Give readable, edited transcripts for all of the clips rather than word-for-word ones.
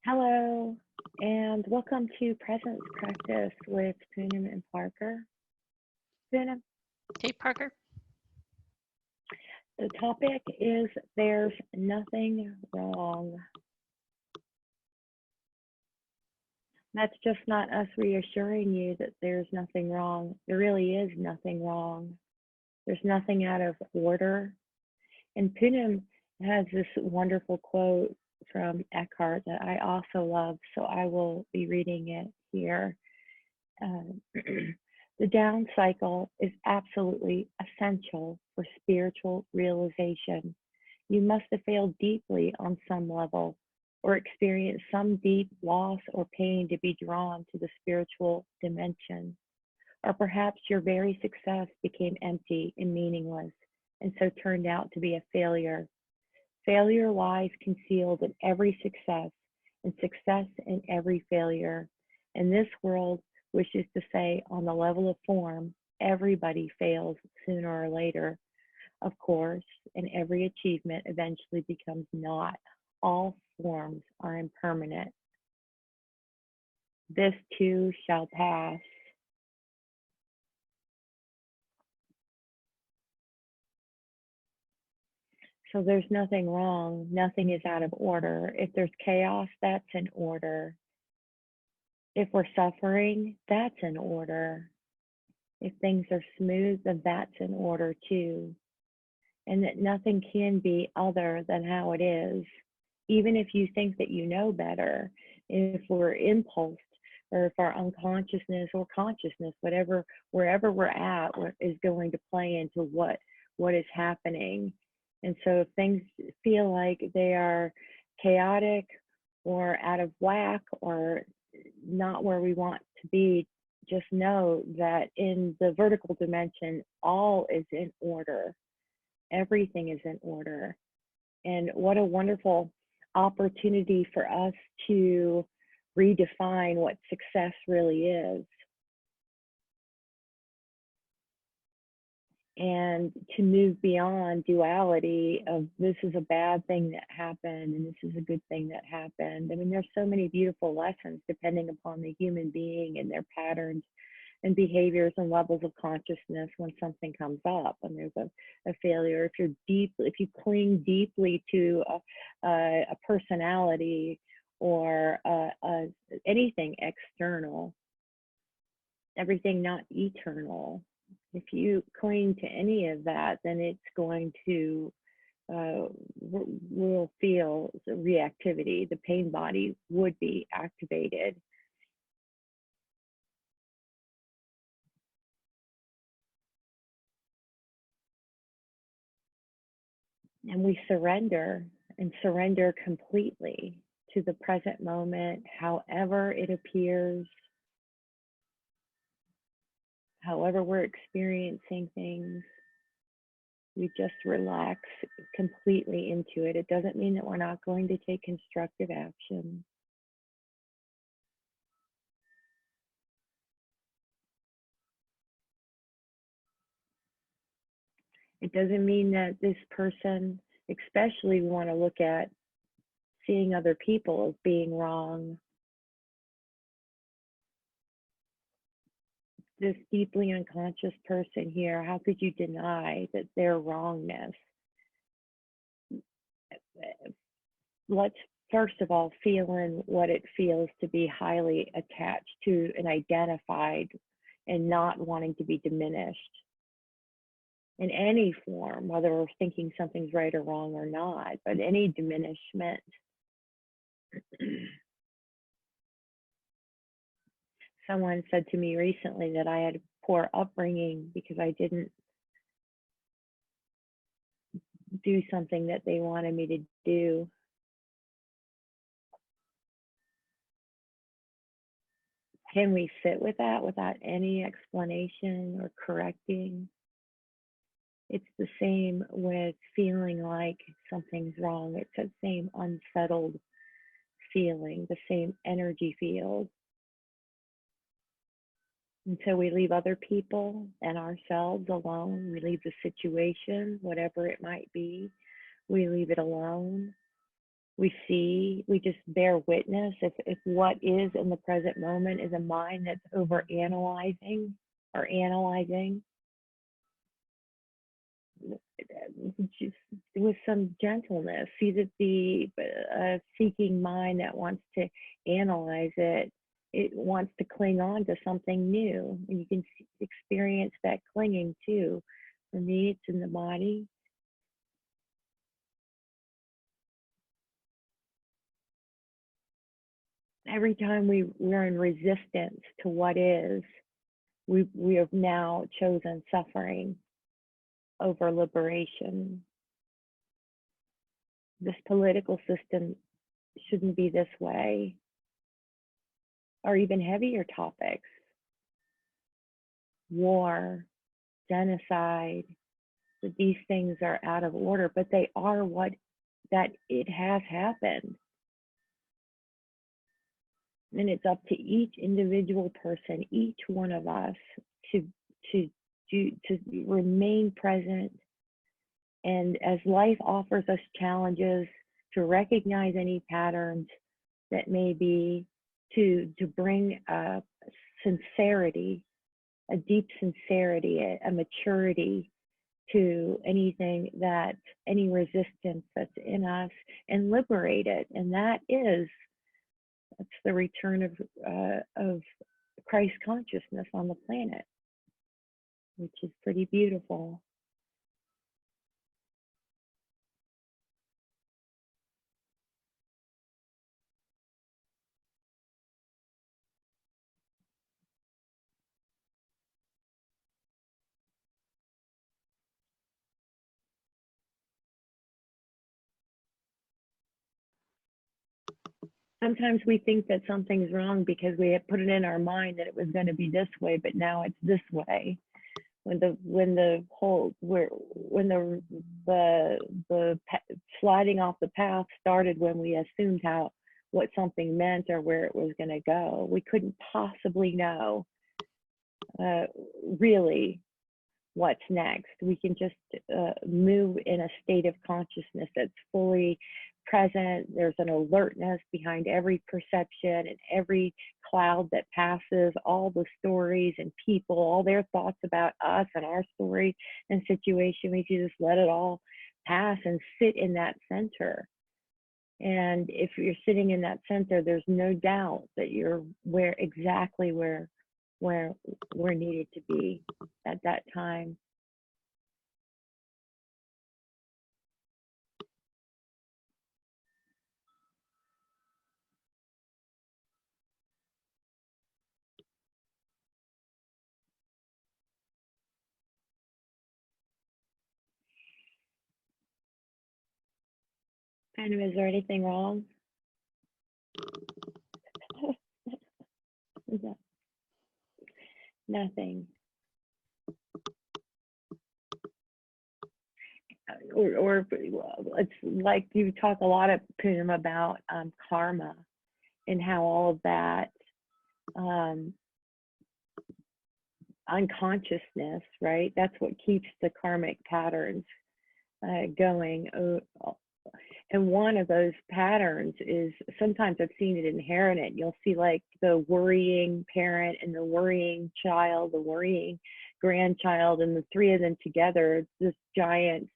Hello, and welcome to Presence Practice with Poonam and Parker. Poonam, Hey, Parker. the topic is there's nothing wrong. That's just not us reassuring you that there's nothing wrong. There really is nothing wrong. There's nothing out of order. And Poonam has this wonderful quote from Eckhart that I also love, so I will be reading it here. The down cycle is absolutely essential for spiritual realization. You must have failed deeply on some level or experienced some deep loss or pain to be drawn to the spiritual dimension. Or perhaps your very success became empty and meaningless and so turned out to be a failure. Failure lies concealed in every success and success in every failure. In this world, which is to say, on the level of form, everybody fails sooner or later, of course, and every achievement eventually becomes naught. All forms are impermanent. This too shall pass. So there's nothing wrong. Nothing is out of order. If there's chaos, that's in order. If we're suffering, that's in order. If things are smooth, then that's in order too. And that nothing can be other than how it is. Even if you think that you know better, if we're impulsed, or if our unconsciousness or consciousness, whatever, wherever we're at, is going to play into what is happening. And so if things feel like they are chaotic or out of whack or not where we want to be, just know that in the vertical dimension, all is in order. Everything is in order. And what a wonderful opportunity for us to redefine what success really is. And to move beyond duality of this is a bad thing that happened and this is a good thing that happened. I mean, there's so many beautiful lessons depending upon the human being and their patterns and behaviors and levels of consciousness when something comes up and there's a failure. If you cling deeply to a personality or anything external, everything not eternal, if you cling to any of that, then it's going to will feel reactivity. The pain body would be activated. And we surrender and surrender completely to the present moment, however it appears, however we're experiencing things. We just relax completely into it. It doesn't mean that we're not going to take constructive action. It doesn't mean that this person, especially we want to look at seeing other people as being wrong. This deeply unconscious person here, how could you deny that their wrongness? Let's first of all feel in what it feels to be highly attached to and identified and not wanting to be diminished in any form, whether we're thinking something's right or wrong or not, but any diminishment. Someone said to me recently that I had poor upbringing because I didn't do something that they wanted me to do. Can we sit with that without any explanation or correcting? It's the same with feeling like something's wrong. It's that same unsettled feeling, the same energy field. Until we leave other people and ourselves alone, we leave the situation, whatever it might be, we leave it alone. we just bear witness. If what is in the present moment is a mind that's over analyzing or analyzing, just with some gentleness, see that the seeking mind that wants to analyze it, it wants to cling on to something new. And you can experience that clinging too. For me, it's in the body. Every time we're in resistance to what is, we have now chosen suffering over liberation. This political system shouldn't be this way, or even heavier topics. War, genocide, that these things are out of order, but they are what that it has happened. And it's up to each individual person, each one of us, to remain present. And as life offers us challenges, to recognize any patterns that may be, to bring a sincerity, a deep sincerity, a maturity to anything that, any resistance that's in us, and liberate it. And that's the return of Christ consciousness on the planet, which is pretty beautiful. Sometimes we think that something's wrong because we have put it in our mind that it was going to be this way, but now it's this way. When the sliding off the path started, when we assumed what something meant or where it was going to go, we couldn't possibly know really what's next. We can just move in a state of consciousness that's fully present. There's an alertness behind every perception and every cloud that passes, all the stories and people, all their thoughts about us and our story and situation. We can just let it all pass and sit in that center. And if you're sitting in that center, there's no doubt that you're exactly where needed to be at that time. Kind of, is there anything wrong? Nothing. Or it's like you talk a lot of Poonam about karma and how all of that unconsciousness, right? That's what keeps the karmic patterns going. And one of those patterns is, sometimes I've seen it inherited. You'll see like the worrying parent and the worrying child, the worrying grandchild, and the three of them together, this giant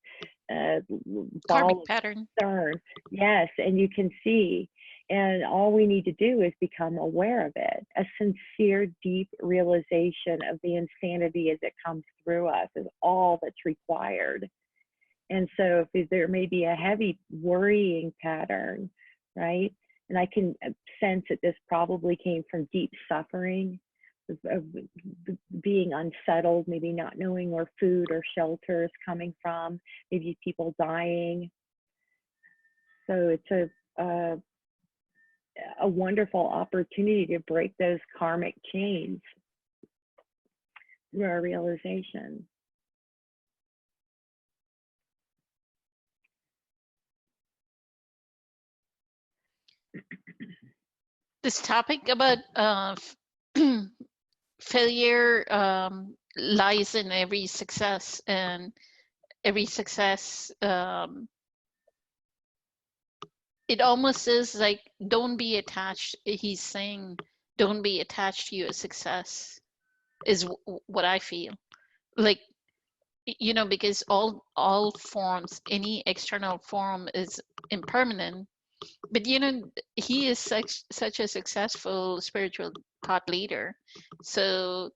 karmic pattern. Yes, and you can see, and all we need to do is become aware of it. A sincere, deep realization of the insanity as it comes through us is all that's required. And so if there may be a heavy worrying pattern, right? And I can sense that this probably came from deep suffering, of being unsettled, maybe not knowing where food or shelter is coming from, maybe people dying. So it's a wonderful opportunity to break those karmic chains through our realization. This topic about failure lies in every success, and every success it almost is like, don't be attached. He's saying, don't be attached to your success, is what I feel. Like, you know, because all forms, any external form is impermanent. But you know, he is such a successful spiritual thought leader. So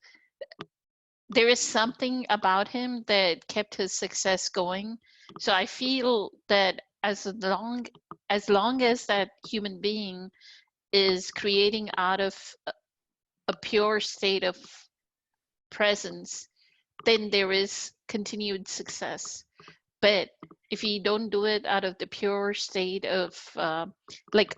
there is something about him that kept his success going. So I feel that as long as that human being is creating out of a pure state of presence, then there is continued success. But if you don't do it out of the pure state of like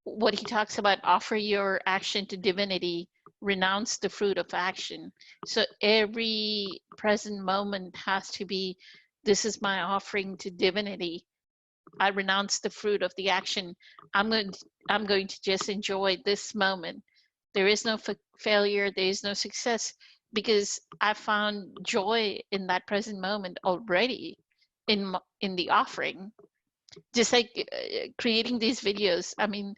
what he talks about, offer your action to divinity, renounce the fruit of action. So every present moment has to be, this is my offering to divinity. I renounce the fruit of the action. I'm going to just enjoy this moment. There is no failure, there is no success, because I found joy in that present moment already in the offering. Just like creating these videos. I mean,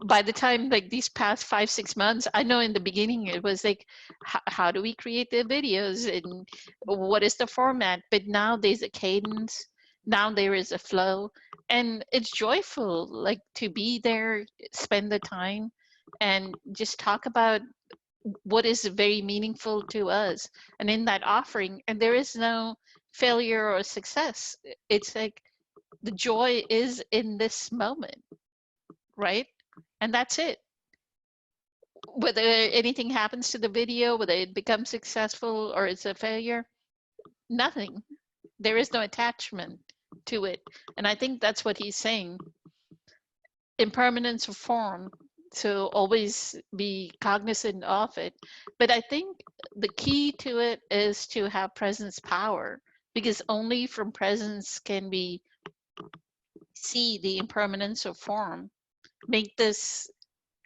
by the time like these past 5-6 months, I know in the beginning it was like, how do we create the videos and what is the format? But now there's a cadence, now there is a flow, and it's joyful, like to be there, spend the time, and just talk about what is very meaningful to us, and in that offering, and there is no failure or success. It's like the joy is in this moment, right? And that's it. Whether anything happens to the video, whether it becomes successful or it's a failure, nothing. There is no attachment to it. And I think that's what he's saying. Impermanence of form. So always be cognizant of it. But I think the key to it is to have presence power, because only from presence can we see the impermanence of form. Make this,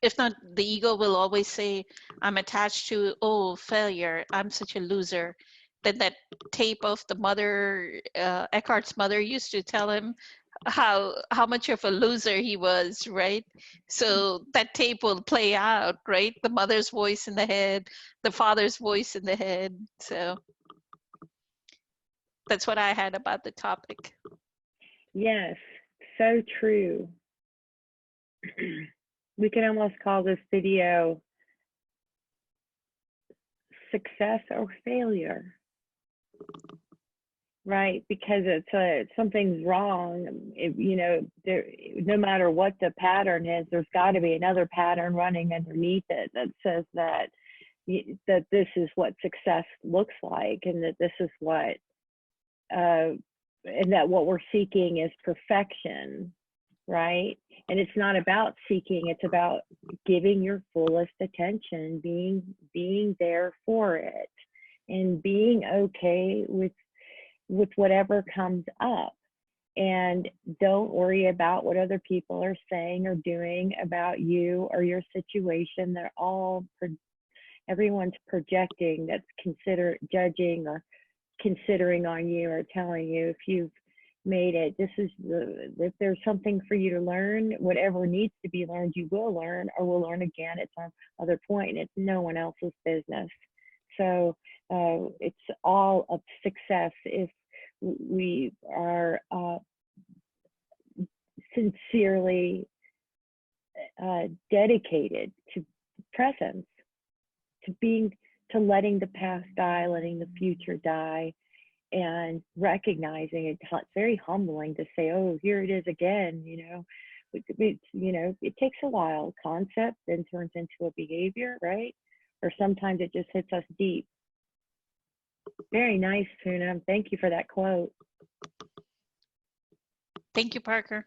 if not, the ego will always say, I'm attached to, oh, failure, I'm such a loser. Then that tape of the mother, Eckhart's mother used to tell him how much of a loser he was, right? So that tape will play out, right? The mother's voice in the head, the father's voice in the head. So that's what I had about the topic. Yes, so true. We can almost call this video success or failure, right? Because something's wrong. You know, no matter what the pattern is, there's got to be another pattern running underneath it that says that this is what success looks like, and that this is what and that what we're seeking is perfection, right? And it's not about seeking, it's about giving your fullest attention, being there for it, and being okay with whatever comes up. And don't worry about what other people are saying or doing about you or your situation. They're all everyone's projecting, that's judging or considering on you or telling you if you've made it. If there's something for you to learn, whatever needs to be learned, you will learn, or will learn again at some other point. It's no one else's business. So it's all a success if we are sincerely dedicated to presence, to letting the past die, letting the future die, and recognizing it. It's very humbling to say, oh, here it is again. It takes a while. Concept then turns into a behavior, right? Or sometimes it just hits us deep. Very nice, Poonam. Thank you for that quote. Thank you, Parker.